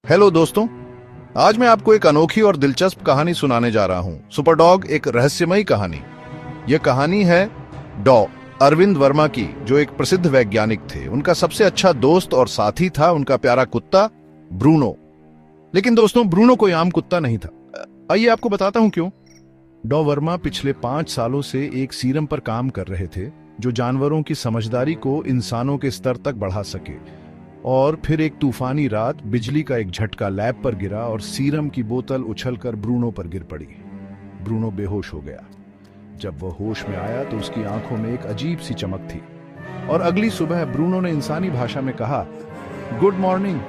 Hello दोस्तों, आज मैं आपको एक अनोखी और दिलचस्प कहानी सुनाने जा रहा हूं। सुपरडॉग एक रहस्यमयी कहानी। यह कहानी है डॉ अरविंद वर्मा की, जो एक प्रसिद्ध वैज्ञानिक थे। उनका सबसे अच्छा दोस्त और साथी था उनका प्यारा कुत्ता ब्रूनो। लेकिन दोस्तों, ब्रूनो कोई आम कुत्ता नहीं था। आइए आपको बताता हूं क्यों। डॉ वर्मा पिछले 5 सालों से एक सीरम पर काम कर रहे थे जो जानवरों की समझदारी को इंसानों के स्तर तक बढ़ा सके। और फिर एक तूफानी रात बिजली का एक झटका लैब पर गिरा और सीरम की बोतल उछलकर ब्रूनो पर गिर पड़ी। ब्रूनो बेहोश हो गया। जब वह होश में आया तो उसकी आंखों में एक अजीब सी चमक थी। और अगली सुबह ब्रूनो ने इंसानी भाषा में कहा, गुड मॉर्निंग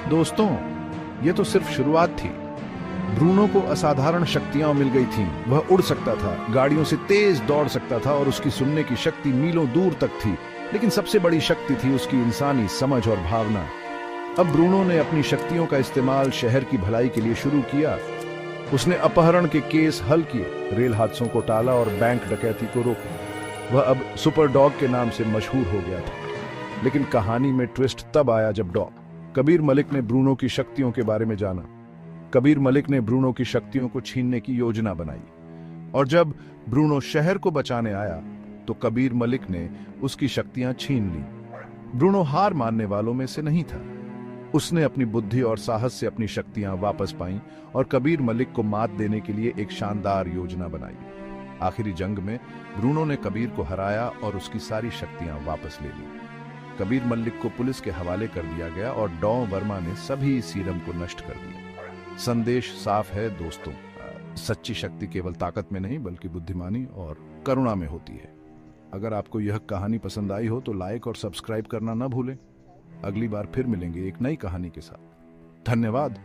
दोस्तों। यह तो सिर्फ शुरुआत थी। ब्रूनो को असाधारण शक्तियां मिल गई थीं। वह उड़ सकता था, गाड़ियों से तेज दौड़ सकता था और उसकी सुनने की शक्ति मीलों दूर तक थी। लेकिन सबसे बड़ी शक्ति थी उसकी इंसानी समझ और भावना। अब ब्रूनो ने अपनी शक्तियों का इस्तेमाल शहर की भलाई के लिए शुरू किया। उसने अपहरण के केस हल किए, रेल हादसों को टाला और बैंक डकैती को रोका। वह अब सुपर डॉग के नाम से मशहूर हो गया था। लेकिन कहानी में ट्विस्ट तब आया जब डॉग कबीर मलिक ने ब्रूनो की शक्तियों के बारे में जाना। कबीर मलिक ने ब्रूनो की शक्तियों को छीनने की योजना बनाई। और जब ब्रूनो शहर को बचाने आया तो कबीर मलिक ने उसकी शक्तियां छीन ली। ब्रूनो हार मानने वालों में से नहीं था। उसने अपनी बुद्धि और साहस से अपनी शक्तियां वापस पाईं और कबीर मलिक को मात देने के लिए एक शानदार योजना बनाई। आखिरी जंग में ब्रूनो ने कबीर को हराया और उसकी सारी शक्तियां वापस ले ली। कबीर मलिक को पुलिस के हवाले कर दिया गया और डॉ वर्मा ने सभी सीरम को नष्ट कर दिया। संदेश साफ है दोस्तों, सच्ची शक्ति केवल ताकत में नहीं बल्कि बुद्धिमानी और करुणा में होती है। अगर आपको यह कहानी पसंद आई हो तो लाइक और सब्सक्राइब करना न भूलें। अगली बार फिर मिलेंगे एक नई कहानी के साथ। धन्यवाद।